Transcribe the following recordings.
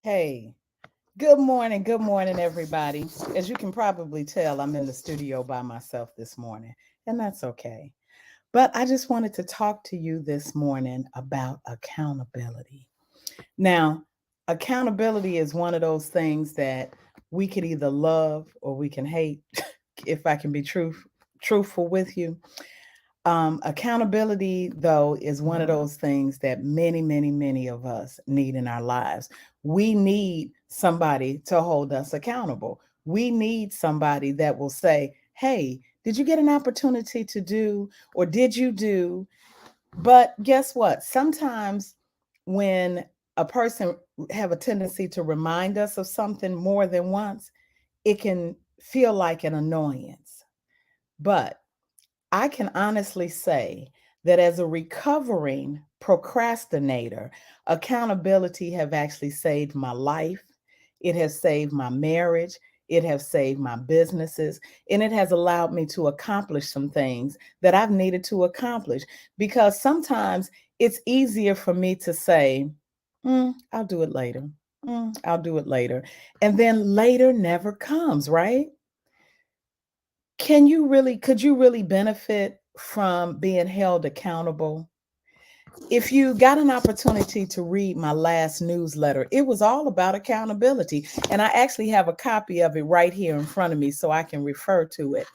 Hey, good morning, everybody. As you can probably tell, I'm in the studio by myself this morning, and that's okay. But I just wanted to talk to you this morning about accountability. Now, accountability is one of those things that we could either love or we can hate, if I can be truthful with you. Accountability, though, is one of those things that many of us need in our lives. We need somebody to hold us accountable. We need somebody that will say, hey, did you get an opportunity to do, or did you do? But guess what? Sometimes when a person have a tendency to remind us of something more than once, it can feel like an annoyance. But I can honestly say that as a recovering procrastinator, accountability have actually saved my life. It has saved my marriage. It has saved my businesses, and it has allowed me to accomplish some things that I've needed to accomplish. Because sometimes it's easier for me to say, I'll do it later. I'll do it later. And then later never comes, right? Could you really benefit from being held accountable? If you got an opportunity to read my last newsletter, it was all about accountability. And I actually have a copy of it right here in front of me so I can refer to it.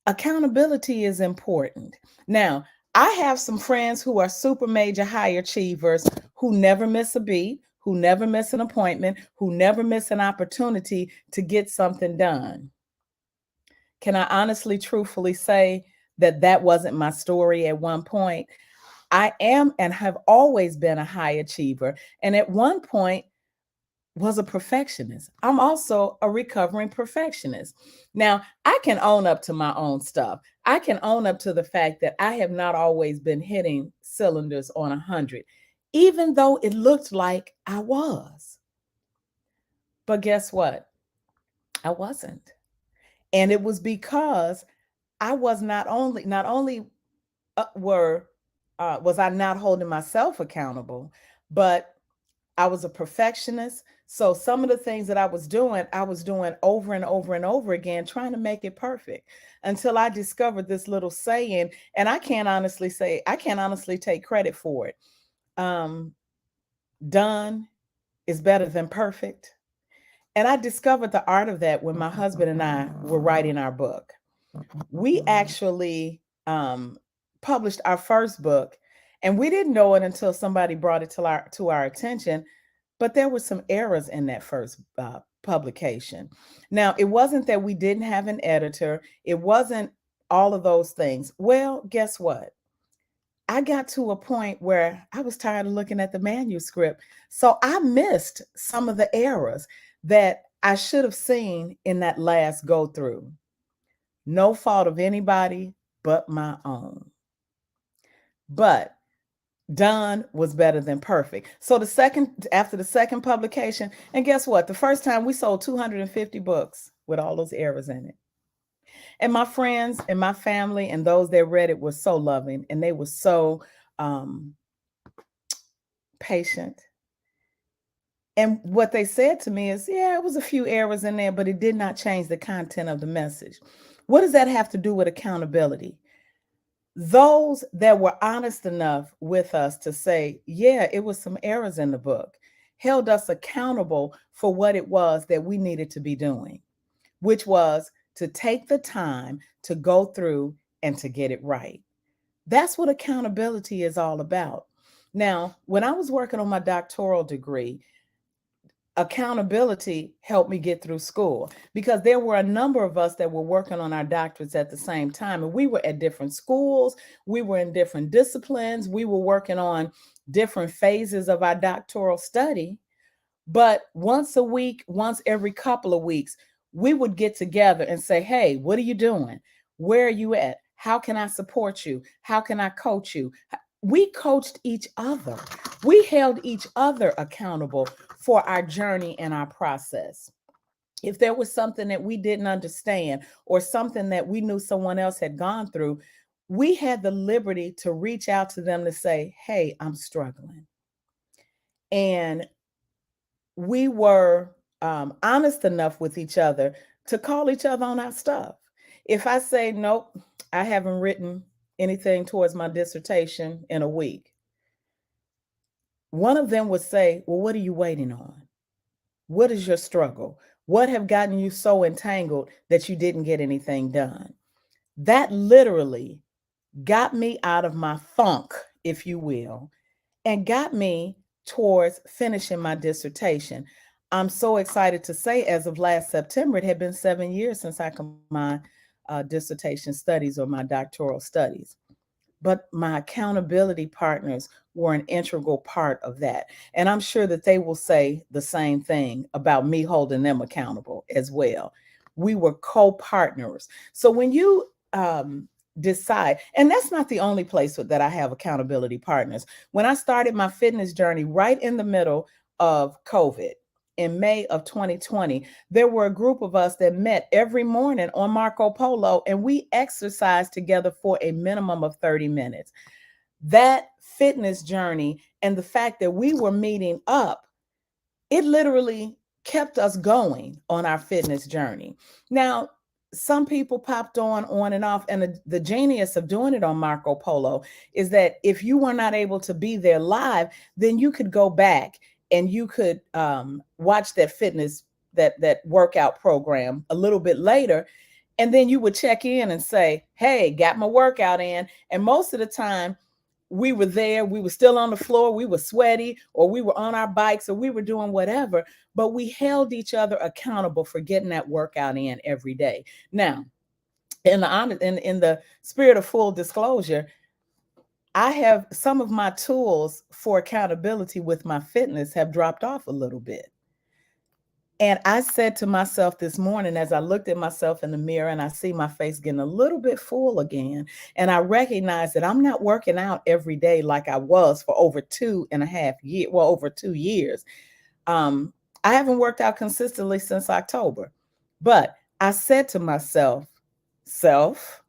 Accountability is important. Now, I have some friends who are super major high achievers who never miss a beat, who never miss an appointment, who never miss an opportunity to get something done. Can I honestly, truthfully say that that wasn't my story at one point? I am and have always been a high achiever. And at one point, was a perfectionist. I'm also a recovering perfectionist. Now, I can own up to my own stuff. I can own up to the fact that I have not always been hitting cylinders on 100, even though it looked like I was. But guess what? I wasn't. And it was because I was not only were was I not holding myself accountable, but I was a perfectionist. So some of the things that I was doing over and over and over again, trying to make it perfect until I discovered this little saying. And I can't honestly take credit for it. Um, Done is better than perfect. And I discovered the art of that when my husband and I were writing our book. We actually published our first book, and we didn't know it until somebody brought it to our attention. But there were some errors in that first publication. Now, it wasn't that we didn't have an editor. It wasn't all of those things. Well, guess what? I got to a point where I was tired of looking at the manuscript. So I missed some of the errors that I should have seen in that last go through. No fault of anybody but my own. But done was better than perfect. So after the second publication, and guess what? The first time we sold 250 books with all those errors in it. And my friends and my family and those that read it were so loving, and they were so um, patient. And what they said to me is, yeah, it was a few errors in there, but it did not change the content of the message. What does that have to do with accountability? Those that were honest enough with us to say, yeah, it was some errors in the book, held us accountable for what it was that we needed to be doing, which was to take the time to go through and to get it right. That's what accountability is all about. Now, when I was working on my doctoral degree, accountability helped me get through school because there were a number of us that were working on our doctorates at the same time, and we were at different schools, we were in different disciplines, we were working on different phases of our doctoral study. But once a week, once every couple of weeks, we would get together and say, hey, what are you doing? Where are you at? How can I support you? How can I coach you? We coached each other. We held each other accountable for our journey and our process. If there was something that we didn't understand or something that we knew someone else had gone through, we had the liberty to reach out to them to say, hey, I'm struggling. And we were honest enough with each other to call each other on our stuff. If I say, nope, I haven't written anything towards my dissertation in a week, one of them would say, well, what are you waiting on? What is your struggle? What have gotten you so entangled that you didn't get anything done? That literally got me out of my funk, if you will, and got me towards finishing my dissertation. I'm so excited to say, as of last September, it had been 7 years since I completed my dissertation studies or my doctoral studies. But my accountability partners were an integral part of that. And I'm sure that they will say the same thing about me holding them accountable as well. We were co-partners. So when you decide, and that's not the only place that I have accountability partners. When I started my fitness journey right in the middle of COVID, in May of 2020, there were a group of us that met every morning on Marco Polo, and we exercised together for a minimum of 30 minutes. That fitness journey and the fact that we were meeting up, it literally kept us going on our fitness journey. Now, some people popped on and off, and the genius of doing it on Marco Polo is that if you were not able to be there live, then you could go back and you could watch that fitness, that workout program a little bit later, and then you would check in and say, hey, got my workout in. And most of the time we were there, we were still on the floor, we were sweaty, or we were on our bikes, or we were doing whatever, but we held each other accountable for getting that workout in every day. Now, in the spirit of full disclosure, I have some of my tools for accountability with my fitness have dropped off a little bit. And I said to myself this morning, as I looked at myself in the mirror and I see my face getting a little bit full again, and I recognize that I'm not working out every day like I was for over 2.5 years, well, over 2 years. I haven't worked out consistently since October. But I said to myself, self,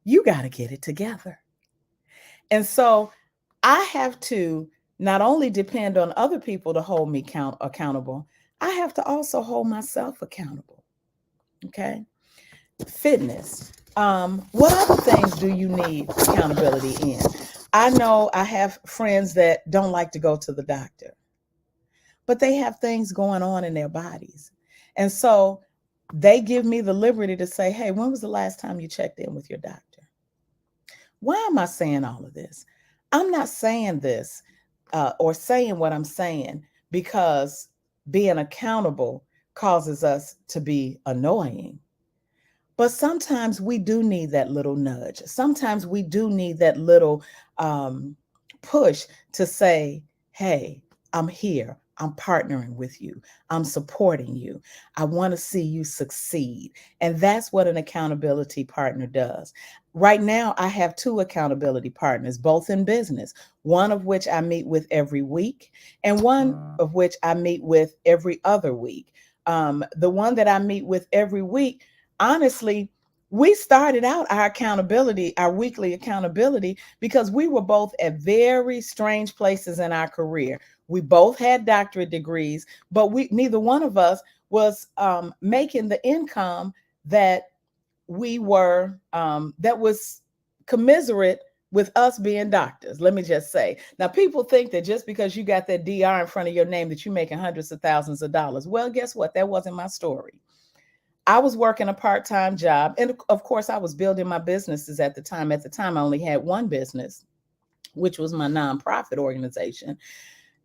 you got to get it together. And so I have to not only depend on other people to hold me accountable, I have to also hold myself accountable. Okay. Fitness. What other things do you need accountability in? I know I have friends that don't like to go to the doctor, but they have things going on in their bodies. And so they give me the liberty to say, hey, when was the last time you checked in with your doctor? Why am I saying all of this? I'm not saying this or saying what I'm saying because being accountable causes us to be annoying. But sometimes we do need that little nudge. Sometimes we do need that little push to say, hey, I'm here. I'm partnering with you. I'm supporting you. I want to see you succeed. And that's what an accountability partner does. Right now, I have 2 accountability partners, both in business, one of which I meet with every week, and one of which I meet with every other week. The one that I meet with every week, honestly, we started out our accountability, our weekly accountability, because we were both at very strange places in our career. We both had doctorate degrees, but neither one of us was making the income that we were, that was commiserate with us being doctors. Let me just say. Now, people think that just because you got that DR in front of your name that you're making hundreds of thousands of dollars. Well, guess what? That wasn't my story. I was working a part-time job. And of course, I was building my businesses at the time. At the time, I only had one business, which was my nonprofit organization.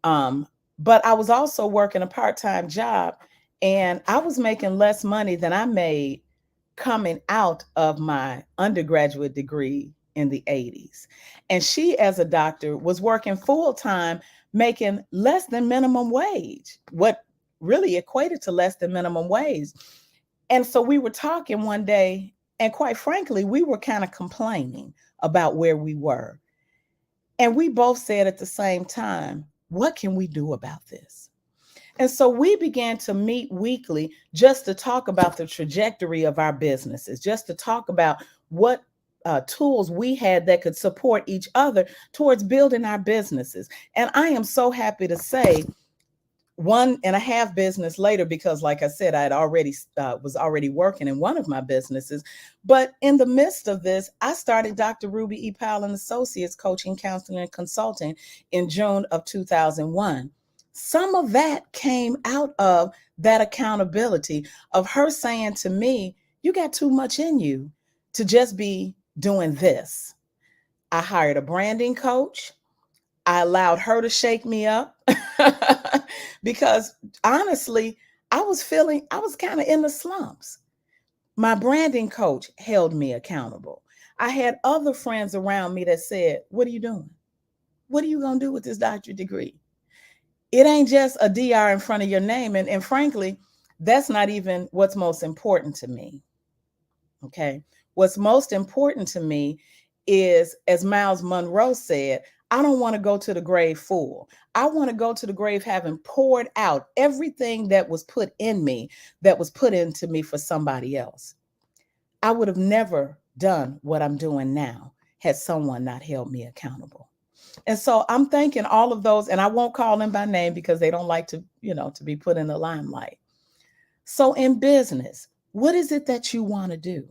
But I was also working a part-time job, and I was making less money than I made coming out of my undergraduate degree in the 80s. And she, as a doctor, was working full-time, making less than minimum wage, what really equated to less than minimum wage. And so we were talking one day, and quite frankly, we were kind of complaining about where we were. And we both said at the same time, what can we do about this? And so we began to meet weekly just to talk about the trajectory of our businesses, just to talk about what tools we had that could support each other towards building our businesses. And I am so happy to say 1.5 business later, because like I said, I had already was already working in one of my businesses. But in the midst of this, I started Dr. Ruby E. Powell and Associates Coaching, Counseling, and Consulting in June of 2001. Some of that came out of that accountability of her saying to me, you got too much in you to just be doing this. I hired a branding coach. I allowed her to shake me up because honestly, I was kind of in the slumps. My branding coach held me accountable. I had other friends around me that said, what are you doing? What are you going to do with this doctorate degree? It ain't just a DR in front of your name. And frankly, that's not even what's most important to me. Okay. What's most important to me is, as Miles Monroe said, I don't want to go to the grave full. I want to go to the grave having poured out everything that was put in me, that was put into me for somebody else. I would have never done what I'm doing now had someone not held me accountable. And so I'm thanking all of those, and I won't call them by name because they don't like to, to be put in the limelight. So in business, what is it that you want to do?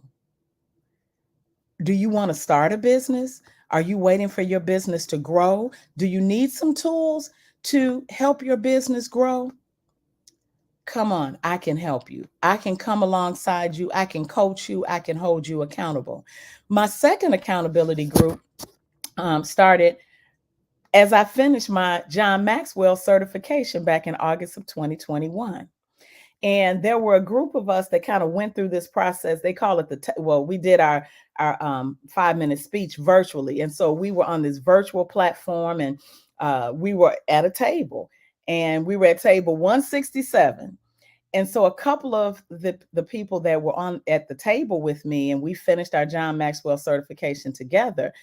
Do you want to start a business? Are you waiting for your business to grow? Do you need some tools to help your business grow? Come on, I can help you. I can come alongside you. I can coach you. I can hold you accountable. My second accountability group started as I finished my John Maxwell certification back in August of 2021. And there were a group of us that kind of went through this process. They call it we did our 5-minute speech virtually. And so we were on this virtual platform, and we were at a table, and we were at table 167. And so a couple of the people that were on at the table with me, and we finished our John Maxwell certification together,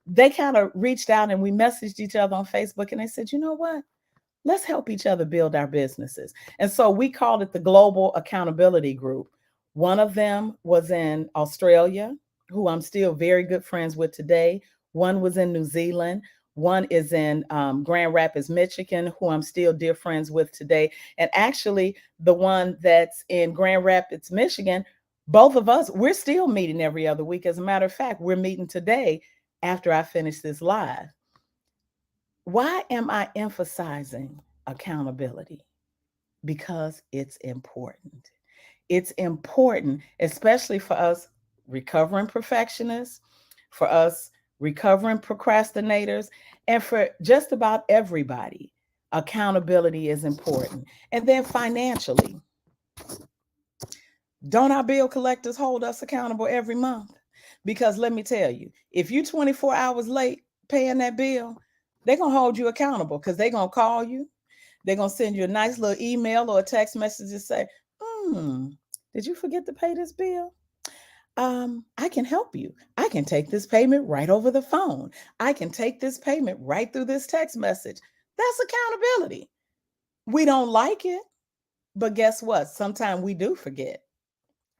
they kind of reached out and we messaged each other on Facebook, and they said, you know what? Let's help each other build our businesses. And so we called it the Global Accountability Group. One of them was in Australia, who I'm still very good friends with today. One was in New Zealand. One is in Grand Rapids, Michigan, who I'm still dear friends with today. And actually, the one that's in Grand Rapids, Michigan, both of us, we're still meeting every other week. As a matter of fact, we're meeting today after I finish this live. Why am I emphasizing accountability? Because it's important. It's important, especially for us recovering perfectionists, for us recovering procrastinators, and for just about everybody. Accountability is important. And then financially, don't our bill collectors hold us accountable every month? Because let me tell you, if you're 24 hours late paying that bill, they're going to hold you accountable, because they're going to call you. They're going to send you a nice little email or a text message and say, did you forget to pay this bill? I can help you. I can take this payment right over the phone. I can take this payment right through this text message. That's accountability. We don't like it, but guess what? Sometimes we do forget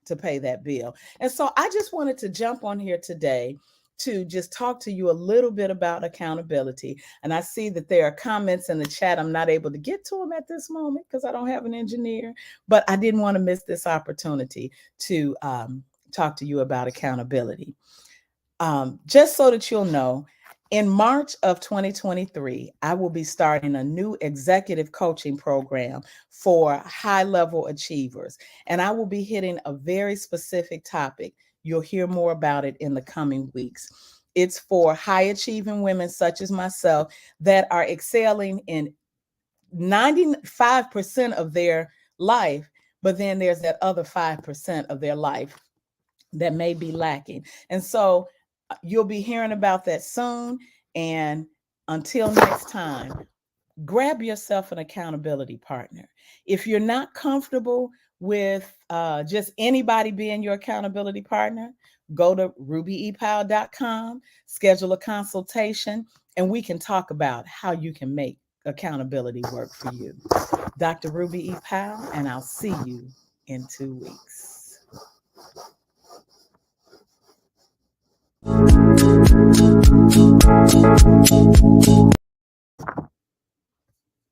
to pay that bill. And so I just wanted to jump on here today to just talk to you a little bit about accountability. And I see that there are comments in the chat. I'm not able to get to them at this moment because I don't have an engineer, but I didn't want to miss this opportunity to talk to you about accountability. Just so that you'll know, in March of 2023, I will be starting a new executive coaching program for high-level achievers, and I will be hitting a very specific topic. You'll hear more about it in the coming weeks. It's for high-achieving women such as myself that are excelling in 95% of their life, but then there's that other 5% of their life that may be lacking. And so you'll be hearing about that soon. And until next time, grab yourself an accountability partner. If you're not comfortable with just anybody being your accountability partner, go to rubyepowell.com, schedule a consultation, and we can talk about how you can make accountability work for you. Dr. Ruby E. Powell, and I'll see you in 2 weeks.